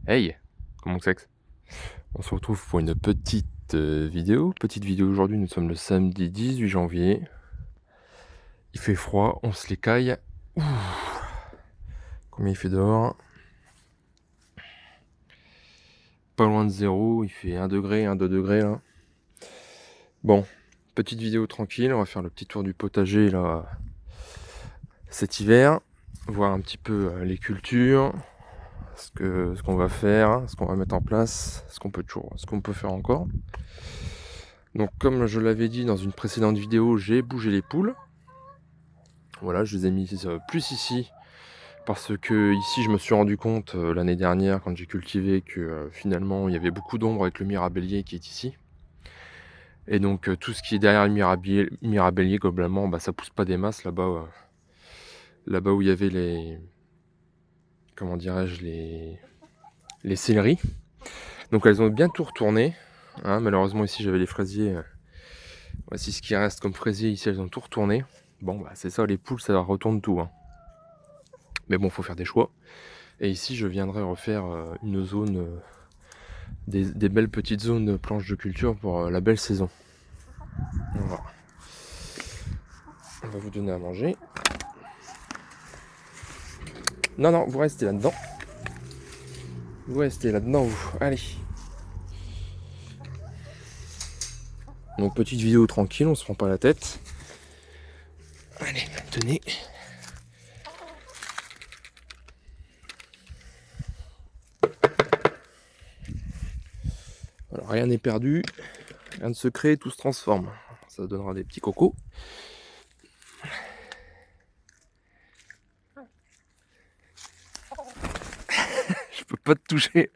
Hey, comment c'est que on se retrouve pour une petite vidéo. Petite vidéo aujourd'hui, nous sommes le samedi 18 janvier. Il fait froid, on se les caille. Ouh, combien il fait dehors? Pas loin de zéro, il fait 1 degré, 2 degrés là. Bon, petite vidéo tranquille, on va faire le petit tour du potager là cet hiver. Voir un petit peu les cultures, ce qu'on va faire, ce qu'on va mettre en place, ce qu'on peut faire encore. Donc comme je l'avais dit dans une précédente vidéo, j'ai bougé les poules. Voilà, je les ai mis plus ici parce que ici je me suis rendu compte l'année dernière quand j'ai cultivé que finalement il y avait beaucoup d'ombre avec le mirabellier qui est ici. Et donc tout ce qui est derrière le mirabellier globalement, bah, ça pousse pas des masses là-bas. Là-bas où il y avait les, comment dirais-je, les céleris. Donc elles ont bien tout retourné, hein. Malheureusement ici j'avais les fraisiers. Voici ce qui reste comme fraisier ici, elles ont tout retourné. Bon bah c'est ça, les poules ça retourne tout, hein. Mais bon, faut faire des choix. Et ici je viendrai refaire une zone, des belles petites zones de planches de culture pour la belle saison. Voilà. On va vous donner à manger. Non, non, vous restez là-dedans. Vous restez là-dedans, vous. Allez. Donc petite vidéo tranquille, on se prend pas la tête. Allez, tenez. Alors rien n'est perdu, rien de secret, tout se transforme. Ça donnera des petits cocos. Je peux pas te toucher.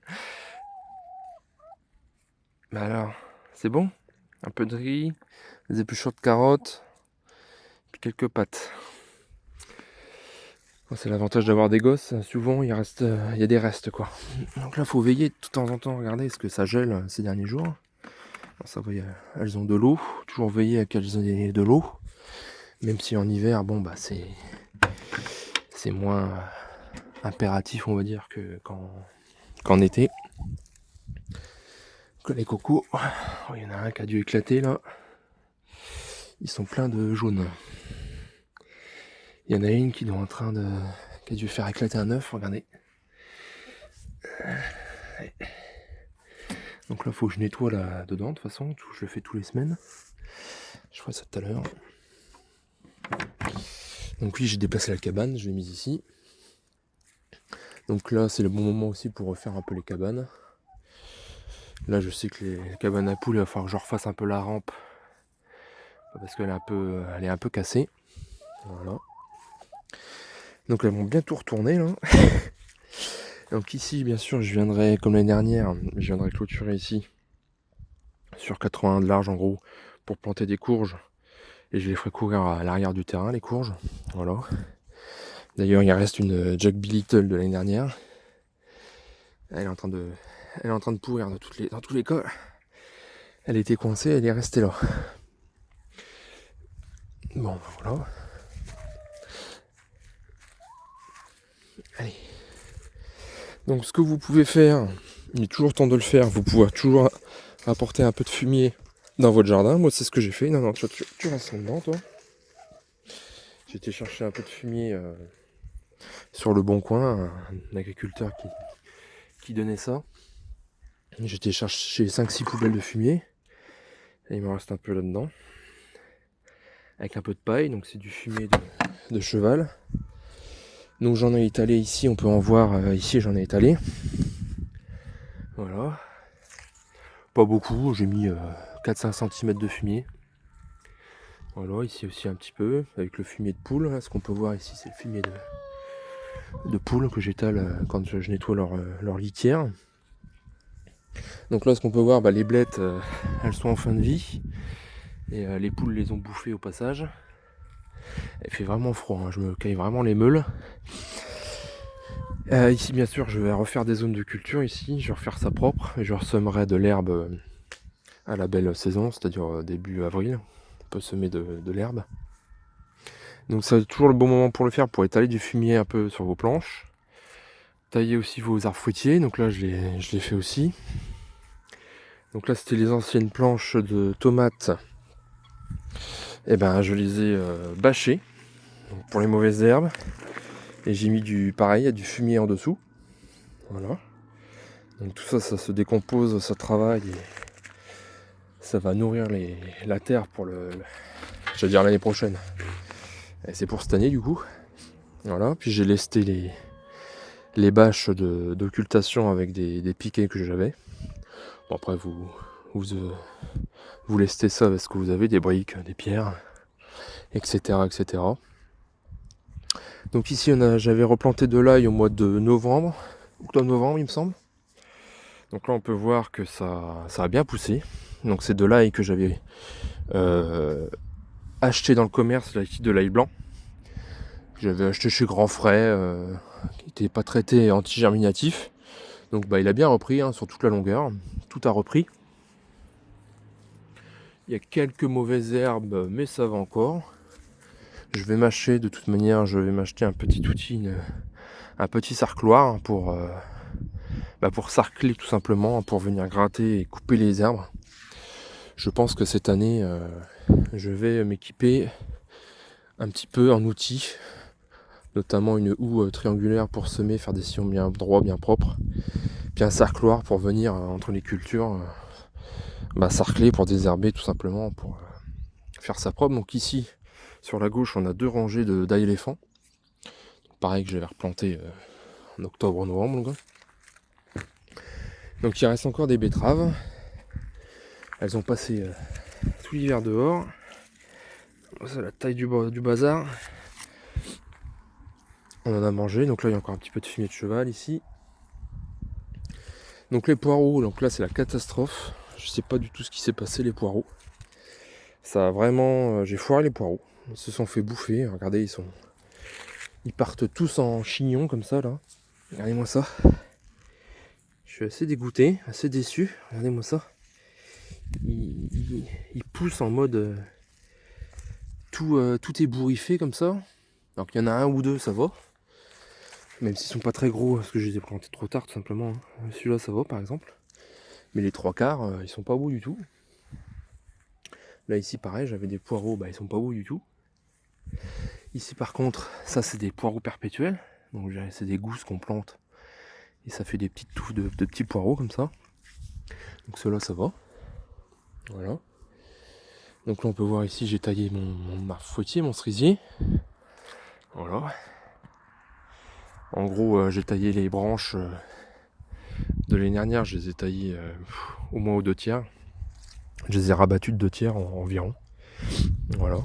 Mais alors, c'est bon? Un peu de riz, des épluchures de carottes, puis quelques pâtes. C'est l'avantage d'avoir des gosses, souvent il y a des restes quoi. Donc là faut veiller de temps en temps, regardez, est-ce que ça gèle ces derniers jours? Alors, ça va, elles ont de l'eau, toujours veiller à qu'elles aient de l'eau. Même si en hiver, bon bah c'est moins impératif on va dire qu'en été. Que les cocos, oh, il y en a un qui a dû éclater là. Ils sont pleins de jaune. Il y en a une qui a dû faire éclater un œuf, regardez. Donc là, faut que je nettoie là dedans, de toute façon, je le fais tous les semaines. Je ferai ça tout à l'heure. Donc oui, j'ai déplacé la cabane, je l'ai mise ici. Donc là, c'est le bon moment aussi pour refaire un peu les cabanes. Là, je sais que les cabanes à poules, il va falloir que je refasse un peu la rampe. Parce qu'elle est un peu cassée. Voilà. Donc elles vont bien tout retourner là. Donc ici, bien sûr, je viendrai, comme l'année dernière, je viendrai clôturer ici, sur 80 de large en gros, pour planter des courges. Et je les ferai courir à l'arrière du terrain, les courges. Voilà. D'ailleurs, il reste une Jack B. Little de l'année dernière. Elle est en train de pourrir dans tous les cas. Elle était coincée, elle est restée là. Bon, ben voilà. Allez. Donc ce que vous pouvez faire, il est toujours temps de le faire, vous pouvez toujours apporter un peu de fumier dans votre jardin. Moi c'est ce que j'ai fait. Non, tu restes dedans toi. J'ai été chercher un peu de fumier sur le bon coin, un agriculteur qui donnait ça. J'ai été chercher 5-6 poubelles de fumier. Et il me reste un peu là-dedans. Avec un peu de paille, donc c'est du fumier de cheval. Donc j'en ai étalé ici, on peut en voir ici, j'en ai étalé. Voilà. Pas beaucoup, j'ai mis 4-5 cm de fumier. Voilà, ici aussi un petit peu, avec le fumier de poule. Là, ce qu'on peut voir ici, c'est le fumier de poule que j'étale quand je nettoie leur litière. Donc là, ce qu'on peut voir, bah, les blettes, elles sont en fin de vie. Et les poules les ont bouffées au passage. Il fait vraiment froid, hein, je me caille vraiment les meules. Ici, bien sûr, je vais refaire des zones de culture ici. Je vais refaire ça propre et je ressemerai de l'herbe à la belle saison, c'est-à-dire début avril. On peut semer de l'herbe. Donc c'est toujours le bon moment pour le faire, pour étaler du fumier un peu sur vos planches. tailler aussi vos arbres fruitiers. Donc là je l'ai fait aussi. Donc là c'était les anciennes planches de tomates. Et ben je les ai bâchées pour les mauvaises herbes. Et j'ai mis du fumier en dessous. Voilà. Donc tout ça, ça se décompose, ça travaille et ça va nourrir la terre pour j'allais dire l'année prochaine. Et c'est pour cette année du coup. Voilà. Puis j'ai lesté les bâches d'occultation avec des piquets que j'avais. Bon, après vous lestez ça avec ce que vous avez, des briques, des pierres, etc. etc. Donc ici j'avais replanté de l'ail au mois de novembre, octobre-novembre il me semble. Donc là on peut voir que ça a bien poussé. Donc c'est de l'ail que j'avais acheté dans le commerce, de l'ail blanc. J'avais acheté chez Grand Frais, qui n'était pas traité anti-germinatif. Donc bah, il a bien repris sur toute la longueur. Tout a repris. Il y a quelques mauvaises herbes, mais ça va encore. Je vais mâcher, de toute manière, je vais m'acheter un petit outil, un petit sarcloir pour sarcler tout simplement, pour venir gratter et couper les herbes. Je pense que cette année, je vais m'équiper un petit peu en outils, notamment une houe triangulaire pour semer, faire des sillons bien droits, bien propres, puis un sarcloir pour venir entre les cultures, sarcler pour désherber tout simplement, pour faire ça propre. Donc ici, sur la gauche, on a 2 rangées d'ail éléphant. Pareil que j'avais replanté en octobre-novembre. Donc il reste encore des betteraves. Elles ont passé tout l'hiver dehors. C'est la taille du bazar. On en a mangé, donc là il y a encore un petit peu de fumier de cheval ici. Donc les poireaux, donc là c'est la catastrophe. Je sais pas du tout ce qui s'est passé, les poireaux. Ça a vraiment... j'ai foiré les poireaux. Ils se sont fait bouffer. Regardez, ils partent tous en chignon comme ça là. Regardez-moi ça. Je suis assez dégoûté, assez déçu. Regardez-moi ça. Il pousse en mode tout ébouriffé comme ça. Alors qu'il y en a un ou deux, ça va. Même s'ils sont pas très gros, parce que je les ai plantés trop tard tout simplement. Celui-là ça va par exemple. Mais les 3/4, ils sont pas beaux du tout. Là ici pareil, j'avais des poireaux, ils sont pas beaux du tout. Ici par contre, ça c'est des poireaux perpétuels. Donc c'est des gousses qu'on plante. Et ça fait des petites touffes de petits poireaux comme ça. Donc ceux-là ça va. Voilà. Donc là on peut voir ici j'ai taillé mon fruitier, mon cerisier. Voilà. En gros j'ai taillé les branches de l'année dernière, je les ai taillées au moins aux 2/3. Je les ai rabattues de 2/3 environ. Voilà.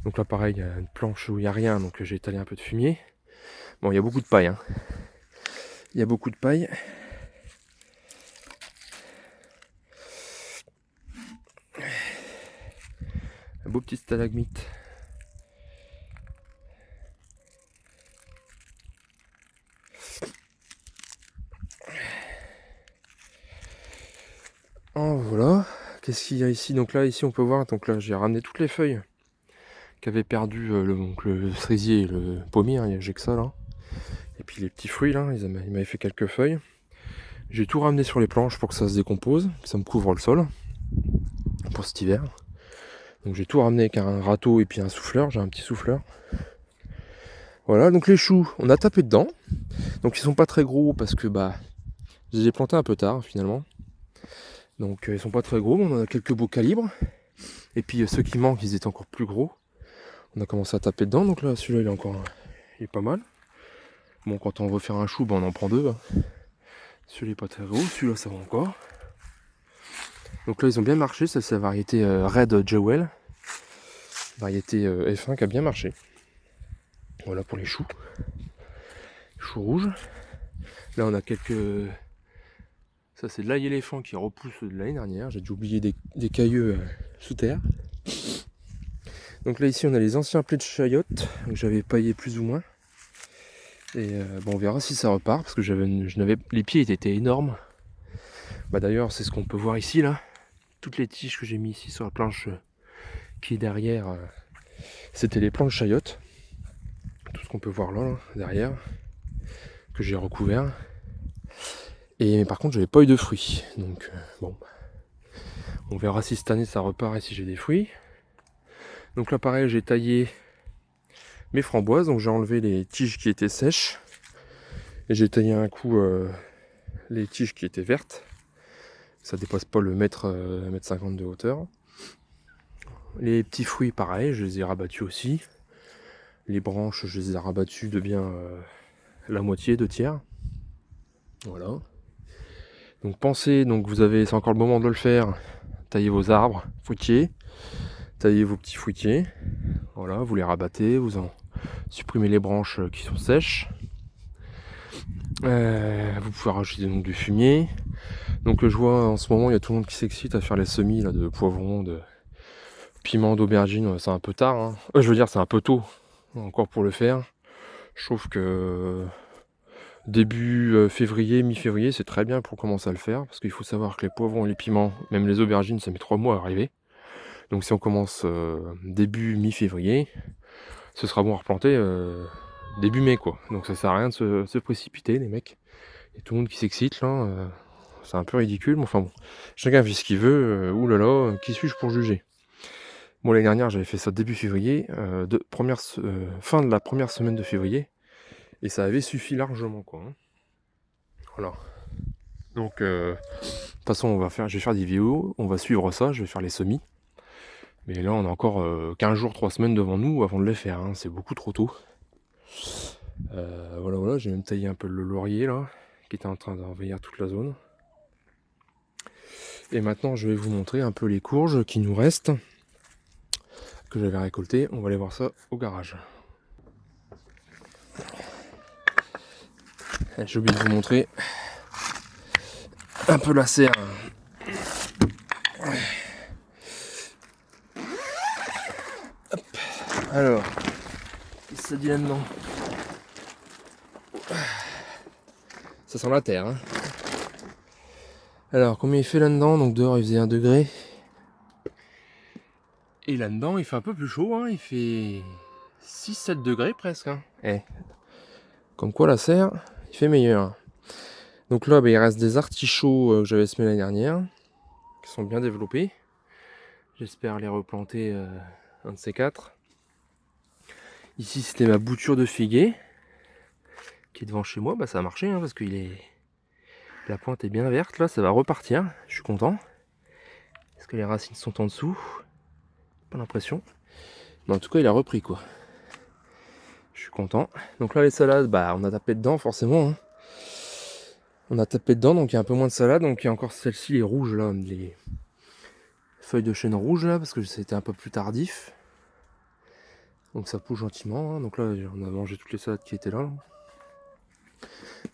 Donc là pareil, il y a une planche où il n'y a rien, donc j'ai étalé un peu de fumier. Bon, il y a beaucoup de paille. Il y a beaucoup de paille. Un beau petit stalagmite. Oh voilà. Qu'est-ce qu'il y a ici? Donc là ici on peut voir, donc là j'ai ramené toutes les feuilles qu'avait perdu le cerisier et le pommier, j'ai que ça là. Et puis les petits fruits là, ils m'avaient fait quelques feuilles. J'ai tout ramené sur les planches pour que ça se décompose, que ça me couvre le sol pour cet hiver. Donc j'ai tout ramené avec un râteau et puis un souffleur, j'ai un petit souffleur. Voilà, donc les choux, on a tapé dedans. Donc ils sont pas très gros parce que je les ai plantés un peu tard finalement. Donc ils sont pas très gros, mais on en a quelques beaux calibres. Et puis ceux qui manquent, ils étaient encore plus gros. On a commencé à taper dedans, donc là celui-là il est pas mal. Bon, quand on veut faire un chou, on en prend 2. Celui-là est pas très gros, celui-là ça va encore. Donc là ils ont bien marché, ça c'est la variété Red Jewel. Variété F1 qui a bien marché. Voilà pour les choux. Choux rouges. Là on a quelques... Ça c'est de l'ail éléphant qui repousse de l'année dernière. J'ai dû oublier des cailleux sous terre. Donc là ici on a les anciens plaies de chayotte que j'avais paillé plus ou moins. Et on verra si ça repart parce que les pieds étaient énormes. D'ailleurs c'est ce qu'on peut voir ici là. Toutes les tiges que j'ai mis ici sur la planche qui est derrière, c'était les plants de chayotte. Tout ce qu'on peut voir là derrière. que j'ai recouvert. Et par contre j'avais pas eu de fruits. Donc bon. On verra si cette année ça repart et si j'ai des fruits. Donc là pareil j'ai taillé mes framboises. Donc j'ai enlevé les tiges qui étaient sèches. Et j'ai taillé un coup les tiges qui étaient vertes. Ça dépasse pas le mètre 50 de hauteur. Les petits fruits pareil, je les ai rabattus aussi. Les branches je les ai rabattues de bien la moitié, 2/3. Voilà. Donc pensez, donc vous avez, c'est encore le moment de le faire. Taillez vos arbres fruitiers, taillez vos petits fruitiers. Voilà, vous les rabattez, vous en supprimez les branches qui sont sèches. Vous pouvez rajouter donc du fumier. Donc je vois en ce moment il y a tout le monde qui s'excite à faire les semis là, de poivrons, de piments, d'aubergines. C'est un peu tard, hein. Je veux dire c'est un peu tôt encore pour le faire. Je trouve que début février, mi-février, c'est très bien pour commencer à le faire. Parce qu'il faut savoir que les poivrons et les piments, même les aubergines, ça met 3 mois à arriver. Donc si on commence début, mi-février, ce sera bon à replanter début mai quoi. Donc ça sert à rien de se précipiter les mecs. Il y a tout le monde qui s'excite là. C'est un peu ridicule, mais enfin bon. Chacun fait ce qu'il veut. Oulala, qui suis-je pour juger? Moi l'année dernière j'avais fait ça début février, fin de la première semaine de février. Et ça avait suffi largement quoi. Hein. Voilà. Donc de toute façon je vais faire des vidéos, on va suivre ça, je vais faire les semis. Mais là on a encore 15 jours, 3 semaines devant nous avant de les faire, hein. C'est beaucoup trop tôt. Voilà, j'ai même taillé un peu le laurier là, qui était en train d'envahir toute la zone. Et maintenant je vais vous montrer un peu les courges qui nous restent, que j'avais récoltées. On va aller voir ça au garage. J'ai oublié de vous montrer un peu la serre. Hop. Alors, qu'est-ce que ça dit là-dedans? Ça sent la terre. Hein. Alors, combien il fait là-dedans? Donc dehors il faisait 1 degré. Et là-dedans il fait un peu plus chaud. Hein. Il fait 6-7 degrés presque. Hein. Comme quoi la serre, il fait meilleur. Donc là, il reste des artichauts que j'avais semés l'année dernière, qui sont bien développés. J'espère les replanter un de ces 4. Ici, c'était ma bouture de figuier, qui est devant chez moi. Ça a marché, hein, parce que la pointe est bien verte. Là, ça va repartir. Je suis content. Est-ce que les racines sont en dessous? Pas l'impression. Mais en tout cas, il a repris, quoi. Je suis content. Donc là, les salades, on a tapé dedans, forcément. Hein. On a tapé dedans, donc il y a un peu moins de salade. Donc il y a encore celle-ci, les rouges, là, les feuilles de chêne rouges, là, parce que c'était un peu plus tardif. Donc ça pousse gentiment. Hein. Donc là, on a mangé toutes les salades qui étaient là.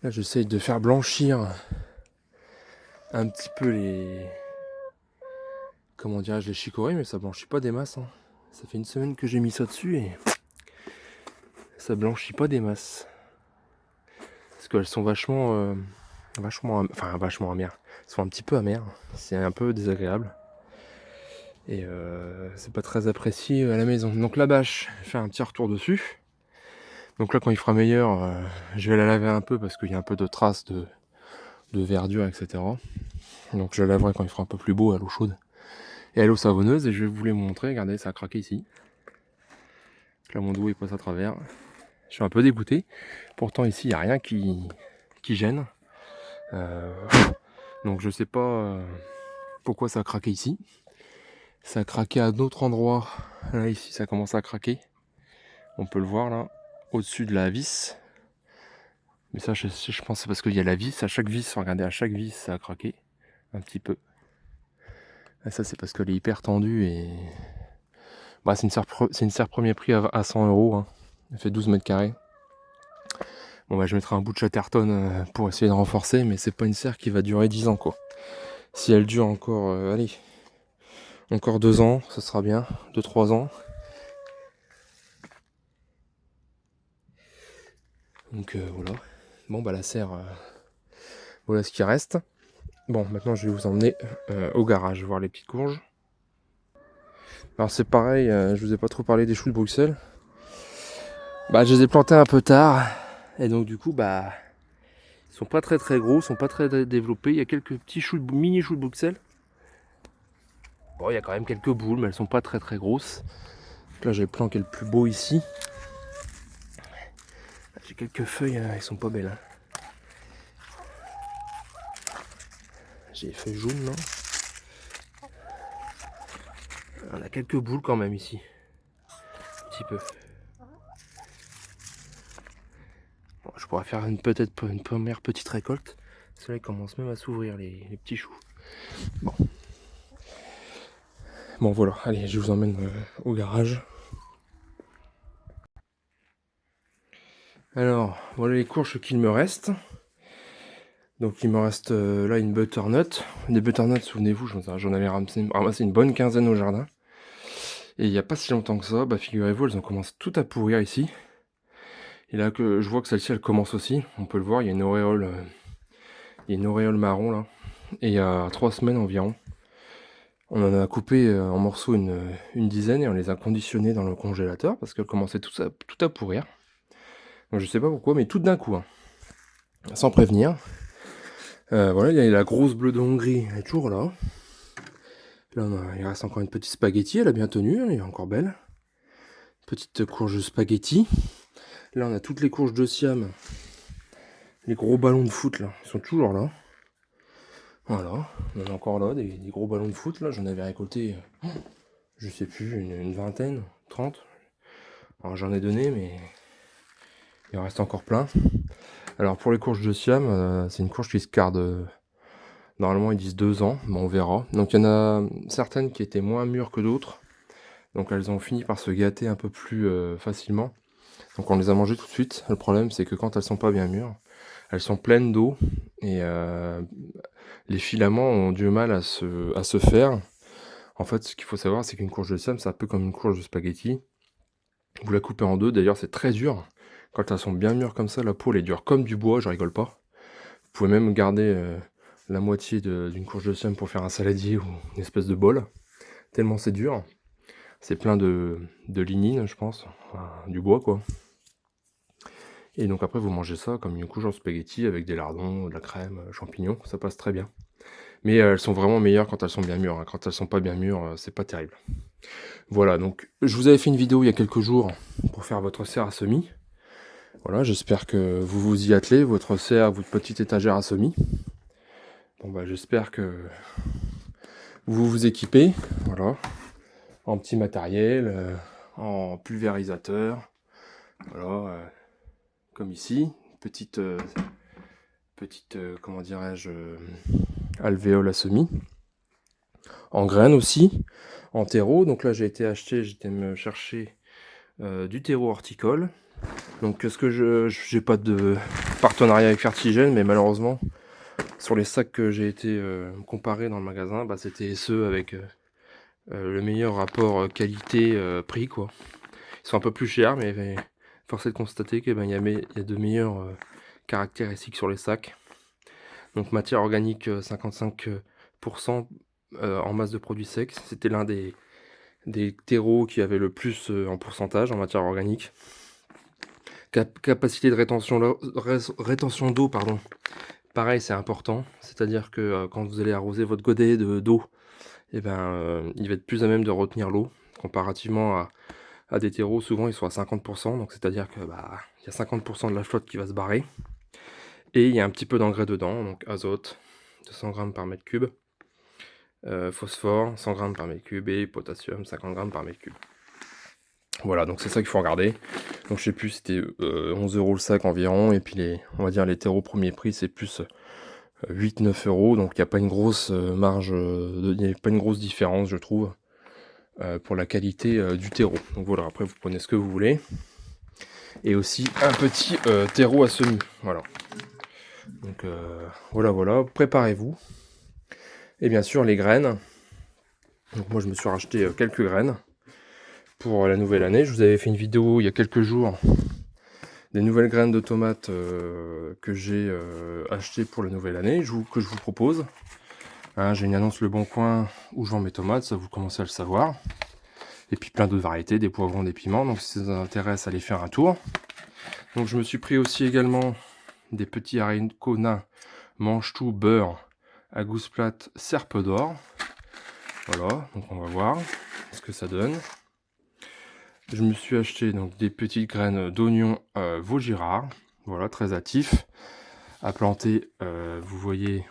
Là, j'essaye de faire blanchir un petit peu les... Comment dirais-je, les chicorées, mais ça blanchit pas des masses. Hein. Ça fait 1 semaine que j'ai mis ça dessus et... ça blanchit pas des masses. Parce qu'elles sont vachement amères. Elles sont un petit peu amères. C'est un peu désagréable. Et c'est pas très apprécié à la maison. Donc la bâche, je vais faire un petit retour dessus. Donc là quand il fera meilleur, je vais la laver un peu parce qu'il y a un peu de traces de verdure, etc. Donc je la laverai quand il fera un peu plus beau à l'eau chaude et à l'eau savonneuse. Et je vais vous les montrer. Regardez, ça a craqué ici. Là mon doigt il passe à travers. Je suis un peu dégoûté. Pourtant ici il n'y a rien qui gêne. Donc je sais pas pourquoi ça a craqué ici. Ça a craqué à d'autres endroits. Là ici ça commence à craquer. On peut le voir là, au-dessus de la vis. Mais ça je pense c'est parce qu'il y a la vis. À chaque vis, regardez, à chaque vis ça a craqué. Un petit peu. Et ça c'est parce qu'elle est hyper tendue et... c'est une serre premier prix à 100 €. Hein. Elle fait 12 mètres carrés. Bon je mettrai un bout de Chatterton pour essayer de renforcer, mais c'est pas une serre qui va durer 10 ans quoi. Si elle dure encore, encore 2 ans, ça sera bien, 2-3 ans. Donc voilà. Bon la serre, voilà ce qui reste. Bon maintenant je vais vous emmener au garage voir les petites courges. Alors c'est pareil, je vous ai pas trop parlé des choux de Bruxelles. Je les ai plantés un peu tard. Et donc du coup Ils sont pas très gros, ils sont pas très développés. Il y a quelques petits choux, mini choux de Bruxelles. Bon, il y a quand même quelques boules, mais elles sont pas très grosses. Donc là, j'ai le plan qui est le plus beau ici. J'ai quelques feuilles, elles sont pas belles. Hein. J'ai les feuilles jaunes, là. On a quelques boules quand même ici. Un petit peu. Bon, je pourrais faire peut-être une première petite récolte. Ceux-là, ils commencent même à s'ouvrir, les petits choux. Bon. Bon, voilà. Allez, je vous emmène au garage. Alors, voilà les courges qu'il me reste. Donc il me reste là une butternut. Des butternuts, souvenez-vous, j'en avais ramassé une bonne quinzaine au jardin. Et il n'y a pas si longtemps que ça, bah figurez-vous, elles ont commencé tout à pourrir ici. Et là que je vois que celle-ci elle commence aussi, on peut le voir, il y a une auréole, marron là. Et il y a 3 semaines environ, on en a coupé en morceaux une dizaine et on les a conditionnés dans le congélateur parce qu'elles commençaient tout à pourrir. Donc je sais pas pourquoi, mais tout d'un coup, hein, sans prévenir. Voilà, il y a la grosse bleue de Hongrie, elle est toujours là. Là, il reste encore une petite spaghetti, elle a bien tenu, elle est encore belle. Petite courge spaghetti. Là, on a toutes les courges de Siam. Les gros ballons de foot, là, ils sont toujours là. Voilà, on en a encore là, des gros ballons de foot, là, j'en avais récolté, je sais plus, une vingtaine, 30. Alors j'en ai donné, mais il en reste encore plein. Alors pour les courges de Siam, c'est une courge qui se garde, normalement ils disent 2 ans, mais on verra. Donc il y en a certaines qui étaient moins mûres que d'autres. Donc elles ont fini par se gâter un peu plus facilement. Donc on les a mangées tout de suite. Le problème c'est que quand elles sont pas bien mûres, elles sont pleines d'eau et les filaments ont du mal à se faire. En fait, ce qu'il faut savoir, c'est qu'une courge de Siam, c'est un peu comme une courge de spaghetti. Vous la coupez en deux, d'ailleurs c'est très dur. Quand elles sont bien mûres comme ça, la peau elle est dure comme du bois, je rigole pas. Vous pouvez même garder la moitié d'une courge de Siam pour faire un saladier ou une espèce de bol. Tellement c'est dur. C'est plein de lignine, je pense. Enfin, du bois, quoi. Et donc après, vous mangez ça comme une courge en spaghetti avec des lardons, de la crème, champignons. Ça passe très bien. Mais elles sont vraiment meilleures quand elles sont bien mûres. Hein. Quand elles sont pas bien mûres, c'est pas terrible. Voilà, donc je vous avais fait une vidéo il y a quelques jours pour faire votre serre à semis. Voilà, j'espère que vous vous y attelez, votre serre, votre petite étagère à semis. Bon bah j'espère que vous vous équipez, voilà, en petit matériel, en pulvérisateur, voilà, comme ici, petite comment dirais-je, alvéole à semis, en graines aussi, en terreau. Donc là j'étais me chercher du terreau horticole. Donc ce que j'ai pas de partenariat avec Fertigène, mais malheureusement sur les sacs que j'ai été comparé dans le magasin, bah, c'était ceux avec le meilleur rapport qualité-prix quoi. Ils sont un peu plus chers, mais force est de constater qu'il y a de meilleures caractéristiques sur les sacs. Donc matière organique 55% en masse de produits secs. C'était l'un des terreaux qui avait le plus en pourcentage en matière organique. Capacité de rétention d'eau, pardon. Pareil, c'est important. C'est-à-dire que quand vous allez arroser votre godet d'eau, il va être plus à même de retenir l'eau. Comparativement à des terreaux, souvent ils sont à 50%. Donc c'est-à-dire que y a 50% de la flotte qui va se barrer. Et il y a un petit peu d'engrais dedans, donc azote, 200 grammes par mètre cube. Phosphore, 100 grammes par mètre cube. Et potassium, 50 grammes par mètre cube. Voilà, donc c'est ça qu'il faut regarder. Donc je sais plus, c'était 11 € le sac environ. Et puis on va dire les terreaux premier prix, c'est plus 8-9 €. Donc il n'y a pas une grosse marge, il n'y a pas une grosse différence, je trouve, pour la qualité du terreau. Donc voilà, après vous prenez ce que vous voulez. Et aussi un petit terreau à semis. Voilà. Donc voilà, préparez-vous. Et bien sûr les graines. Donc moi je me suis racheté quelques graines pour la nouvelle année. Je vous avais fait une vidéo il y a quelques jours des nouvelles graines de tomates que j'ai achetées pour la nouvelle année, que je vous propose. Hein, j'ai une annonce Le Bon Coin où je vends mes tomates, ça vous commencez à le savoir. Et puis plein d'autres variétés, des poivrons, des piments. Donc si ça vous intéresse, allez faire un tour. Donc je me suis pris aussi également des petits haricots nains mange-tout beurre à gousse plate serpe d'or. Voilà, donc on va voir ce que ça donne. Je me suis acheté donc des petites graines d'oignon Vaugirard, voilà, très actif, à planter, vous voyez,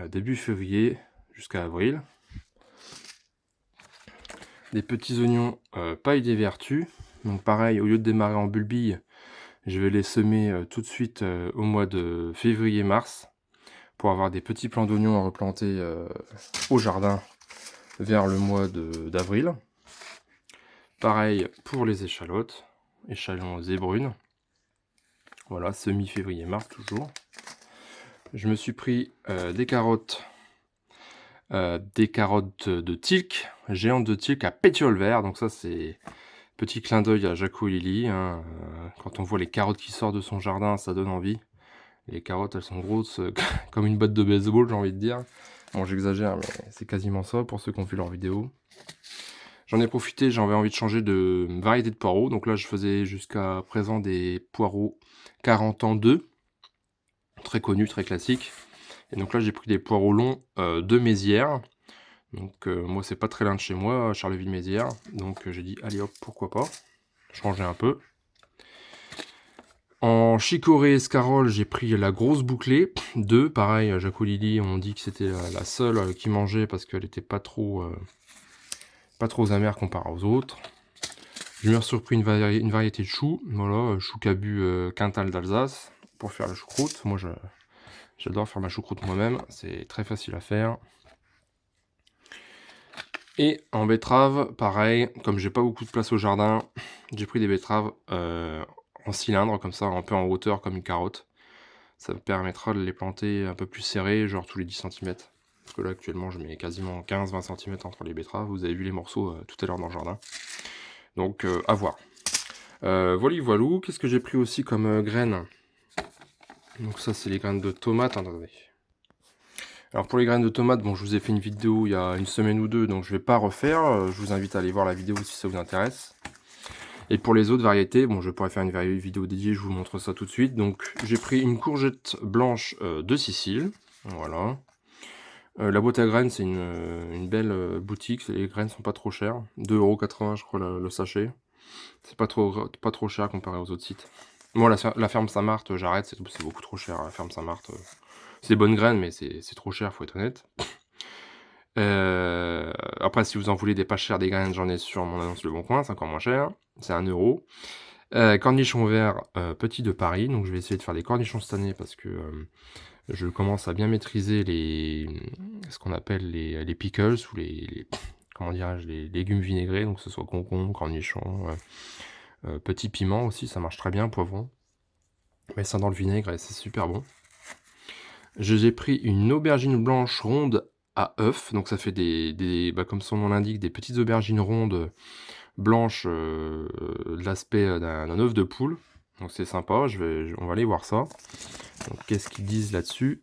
début février jusqu'à avril. Des petits oignons paille des vertus, donc pareil, au lieu de démarrer en bulbille, je vais les semer tout de suite au mois de février-mars, pour avoir des petits plants d'oignons à replanter au jardin vers le mois d'avril. Pareil pour les échalotes, échalots et brunes. Voilà, semi-février-mars toujours. Je me suis pris des carottes de Tilk, géantes de Tilk à pétiole vert. Donc ça c'est petit clin d'œil à Jaco et Lily. Hein. Quand on voit les carottes qui sortent de son jardin, ça donne envie. Les carottes, elles sont grosses comme une botte de baseball, j'ai envie de dire. Bon, j'exagère, mais c'est quasiment ça pour ceux qui ont vu leur vidéo. J'en ai profité, j'avais envie de changer de variété de poireaux. Donc là, je faisais jusqu'à présent des poireaux 40 ans 2. Très connus, très classiques. Et donc là, j'ai pris des poireaux longs de Mézières. Donc moi, c'est pas très loin de chez moi, Charleville-Mézières. Donc j'ai dit, allez hop, pourquoi pas. Changer un peu. En chicorée escarole, j'ai pris la grosse bouclée. 2, pareil, Jaco Lily, on dit que c'était la seule qui mangeait parce qu'elle était pas trop amère comparée aux autres. Je me suis surpris une variété de choux. Voilà, chou cabu quintal d'Alsace pour faire la choucroute. Moi, j'adore faire ma choucroute moi-même. C'est très facile à faire. Et en betterave, pareil, comme j'ai pas beaucoup de place au jardin, j'ai pris des betteraves en cylindre, comme ça, un peu en hauteur, comme une carotte. Ça me permettra de les planter un peu plus serrés, genre tous les 10 cm. Parce que là, actuellement, je mets quasiment 15-20 cm entre les betteraves. Vous avez vu les morceaux tout à l'heure dans le jardin. Donc, à voir. Voilà. Qu'est-ce que j'ai pris aussi comme graines? Donc ça, c'est les graines de tomates. Attendez. Alors pour les graines de tomates, bon, je vous ai fait une vidéo il y a une semaine ou deux, donc je vais pas refaire. Je vous invite à aller voir la vidéo si ça vous intéresse. Et pour les autres variétés, bon, je pourrais faire une vidéo dédiée, je vous montre ça tout de suite. Donc j'ai pris une courgette blanche de Sicile. Voilà. La boîte à graines, c'est une belle boutique. Les graines sont pas trop chères. 2,80 € je crois le sachet. C'est pas trop cher comparé aux autres sites. Moi, la ferme Saint-Marthe, j'arrête, c'est beaucoup trop cher. La ferme Saint-Marthe, c'est des bonnes graines, mais c'est trop cher, faut être honnête. Après, si vous en voulez des pas chers, des graines, j'en ai sur mon annonce Le Bon Coin, c'est encore moins cher. C'est 1 €. Cornichons verts, petits de Paris. Donc, je vais essayer de faire des cornichons cette année parce que je commence à bien maîtriser ce qu'on appelle les pickles ou comment dirais-je, les légumes vinaigrés. Donc, que ce soit concombre, cornichons, petits piments aussi, ça marche très bien, poivron. Mais ça dans le vinaigre et c'est super bon. J'ai pris une aubergine blanche ronde à œuf, donc ça fait comme son nom l'indique, des petites aubergines rondes blanches de l'aspect d'un œuf de poule. Donc c'est sympa, on va aller voir ça. Donc qu'est-ce qu'ils disent là-dessus?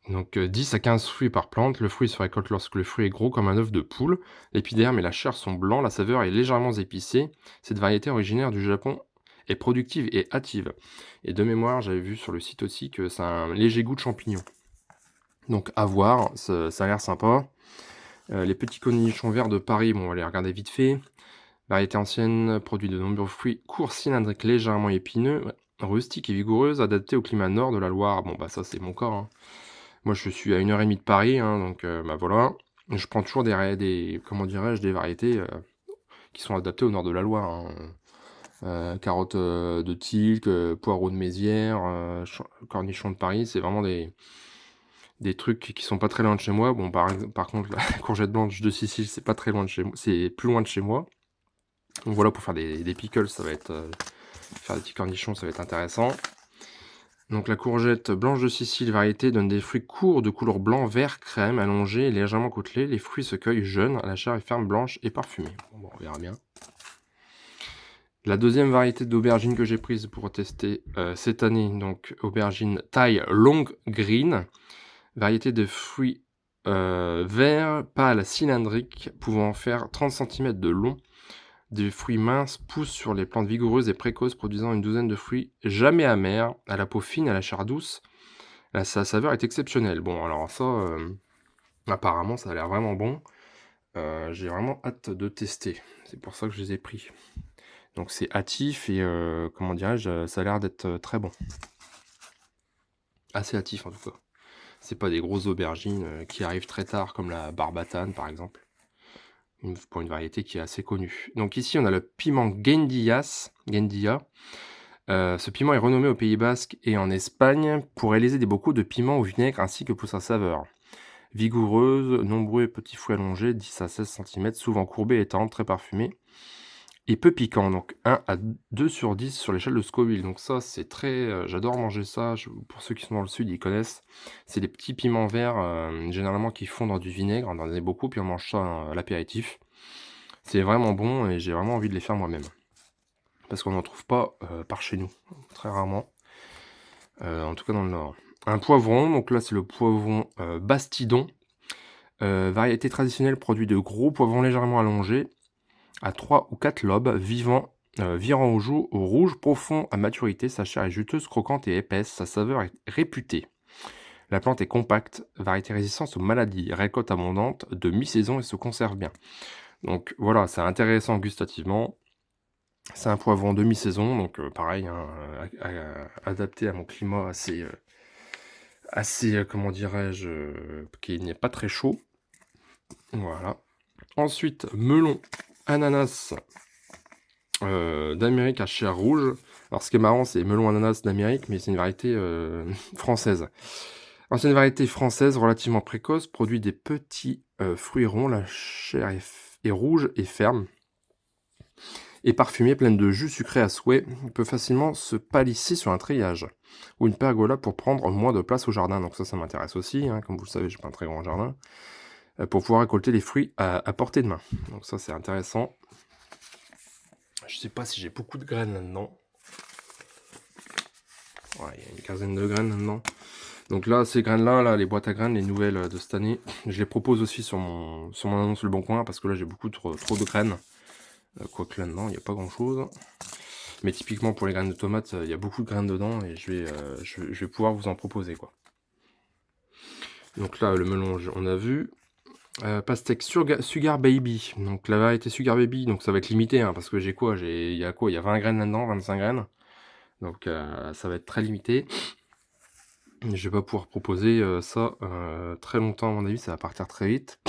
Donc 10 à 15 fruits par plante. Le fruit se récolte lorsque le fruit est gros comme un œuf de poule. L'épiderme et la chair sont blancs, la saveur est légèrement épicée. Cette variété originaire du Japon est productive et hâtive. Et de mémoire, j'avais vu sur le site aussi que ça a un léger goût de champignon. Donc à voir, ça a l'air sympa. Les petits cornichons verts de Paris, bon, on va les regarder vite fait. Variété ancienne, produit de nombreux fruits courts, cylindriques, légèrement épineux, rustiques et vigoureuses, adaptées au climat nord de la Loire. Bon bah ça c'est mon cas. Hein. Moi je suis à 1h30 de Paris, hein, donc bah voilà. Je prends toujours des comment dirais-je, des variétés qui sont adaptées au nord de la Loire. Hein. Carottes de Tilk, poireaux de Mézières, cornichons de Paris, c'est vraiment des trucs qui sont pas très loin de chez moi. Bon, par contre, la courgette blanche de Sicile, c'est pas très loin de chez moi, c'est plus loin de chez moi. Donc voilà, pour faire des pickles, ça va être faire des petits cornichons, ça va être intéressant. Donc la courgette blanche de Sicile, variété, donne des fruits courts de couleur blanc, vert, crème, allongés et légèrement côtelés. Les fruits se cueillent jeunes, la chair est ferme, blanche et parfumée. Bon, on verra bien. La deuxième variété d'aubergine que j'ai prise pour tester cette année, donc aubergine taille long green, variété de fruits verts, pâles, cylindriques, pouvant faire 30 cm de long, des fruits minces poussent sur les plantes vigoureuses et précoces, produisant une douzaine de fruits jamais amers, à la peau fine, à la chair douce. Sa saveur est exceptionnelle. Bon, alors ça, apparemment, ça a l'air vraiment bon. J'ai vraiment hâte de tester. C'est pour ça que je les ai pris. Donc c'est hâtif et comment dirais-je, ça a l'air d'être très bon. Assez hâtif en tout cas. C'est pas des grosses aubergines qui arrivent très tard comme la barbatane par exemple. Pour une variété qui est assez connue. Donc ici on a le piment Gendia. Ce piment est renommé au Pays Basque et en Espagne pour réaliser des bocaux de piment au vinaigre ainsi que pour sa saveur. Vigoureuse, nombreux petits fruits allongés, 10 à 16 cm, souvent courbés et tendres, très parfumés. Et peu piquant, donc 1 à 2 sur 10 sur l'échelle de Scoville. Donc ça, c'est très... j'adore manger ça, pour ceux qui sont dans le sud, ils connaissent. C'est des petits piments verts, généralement qui font dans du vinaigre, on en a beaucoup, puis on mange ça à l'apéritif. C'est vraiment bon et j'ai vraiment envie de les faire moi-même. Parce qu'on n'en trouve pas par chez nous, très rarement. En tout cas dans le nord. Un poivron, donc là c'est le poivron Bastidon. Variété traditionnelle, produit de gros poivrons légèrement allongés, à 3 ou 4 lobes, virant au rouge profond à maturité. Sa chair est juteuse, croquante et épaisse. Sa saveur est réputée. La plante est compacte, variété résistante aux maladies, récolte abondante, de mi-saison et se conserve bien. Donc voilà, c'est intéressant gustativement. C'est un poivron demi-saison, donc pareil, hein, adapté à mon climat assez comment dirais-je, qui n'est pas très chaud. Voilà. Ensuite, melon, ananas d'Amérique à chair rouge. Alors ce qui est marrant, c'est melon ananas d'Amérique, mais c'est une variété française. Alors c'est une variété française relativement précoce, produit des petits fruits ronds, la chair est rouge et ferme. Et parfumée, pleine de jus sucré à souhait, peut facilement se palisser sur un treillage ou une pergola pour prendre moins de place au jardin. Donc ça m'intéresse aussi, hein. Comme vous le savez, j'ai pas un très grand jardin. Pour pouvoir récolter les fruits à portée de main. Donc ça c'est intéressant. Je sais pas si j'ai beaucoup de graines là-dedans. Ouais, il y a une quinzaine de graines là-dedans. Donc là, ces graines-là, là, les boîtes à graines, les nouvelles de cette année, je les propose aussi sur mon annonce Le Bon Coin, parce que là j'ai beaucoup trop de graines. Quoique là-dedans, il n'y a pas grand-chose. Mais typiquement pour les graines de tomates, il y a beaucoup de graines dedans et je vais pouvoir vous en proposer, quoi. Donc là, le melon, on a vu. Pastèque Sugar Baby. Donc la variété Sugar Baby, donc ça va être limité, hein, parce que j'ai quoi? Il y a 20 graines là-dedans, 25 graines. Donc ça va être très limité. Je vais pas pouvoir proposer ça très longtemps à mon avis, ça va partir très vite.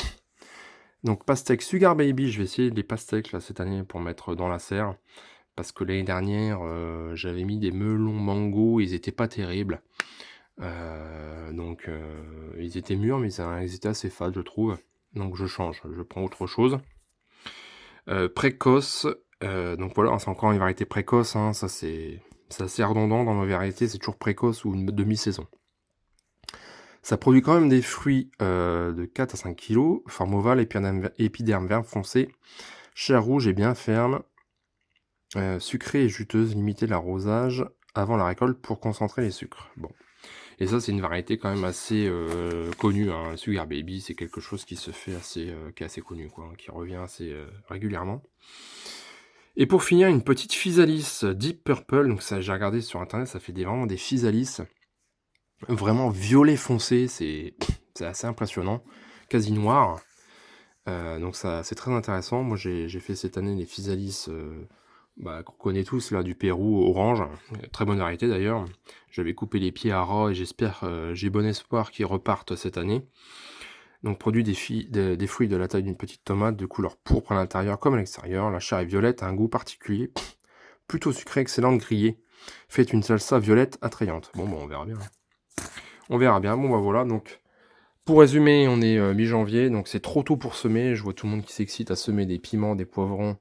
Donc pastèque Sugar Baby, je vais essayer les pastèques là cette année pour mettre dans la serre. Parce que l'année dernière, j'avais mis des melons mango, ils étaient pas terribles. Donc ils étaient mûrs, mais ils étaient assez fades, je trouve. Donc je change, je prends autre chose. Précoce, donc voilà, c'est encore une variété précoce, hein, ça c'est assez redondant dans nos variétés, c'est toujours précoce ou une demi-saison. Ça produit quand même des fruits de 4 à 5 kg, forme ovale, épiderme vert foncé, chair rouge et bien ferme, sucrée et juteuse, limiter l'arrosage avant la récolte pour concentrer les sucres. Bon. Et ça, c'est une variété quand même assez connue, hein. Sugar Baby, c'est quelque chose qui se fait qui est assez connu, quoi, hein, qui revient assez régulièrement. Et pour finir, une petite physalis Deep Purple. Donc ça, j'ai regardé sur internet, ça fait vraiment des physalis vraiment violet foncé, c'est assez impressionnant, quasi noir. Donc ça, c'est très intéressant. Moi, j'ai fait cette année les physalis qu'on connaît tous, là, du Pérou, orange. Très bonne variété d'ailleurs. J'avais coupé les pieds à ras et j'espère, j'ai bon espoir qu'ils repartent cette année. Donc produit des fruits de la taille d'une petite tomate, de couleur pourpre à l'intérieur comme à l'extérieur. La chair est violette, a un goût particulier, plutôt sucré, excellente grillée. Faites une salsa violette attrayante. Bon, on verra bien. On verra bien. Bon, bah voilà, donc pour résumer, on est mi-janvier, donc c'est trop tôt pour semer. Je vois tout le monde qui s'excite à semer des piments, des poivrons.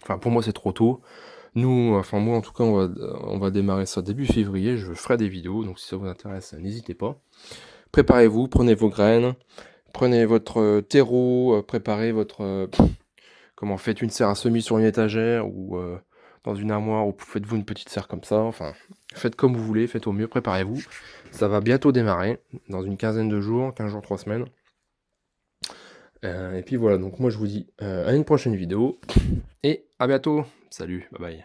Enfin, pour moi, c'est trop tôt. Nous, enfin moi en tout cas, on va démarrer ça début février. Je ferai des vidéos, donc si ça vous intéresse, n'hésitez pas. Préparez-vous, prenez vos graines, prenez votre terreau, préparez votre... comment, faites une serre à semis sur une étagère ou dans une armoire, ou faites-vous une petite serre comme ça. Enfin, faites comme vous voulez, faites au mieux, préparez-vous. Ça va bientôt démarrer, dans une quinzaine de jours, 15 jours, 3 semaines. Et puis voilà, donc moi je vous dis à une prochaine vidéo et à bientôt. Salut, bye bye.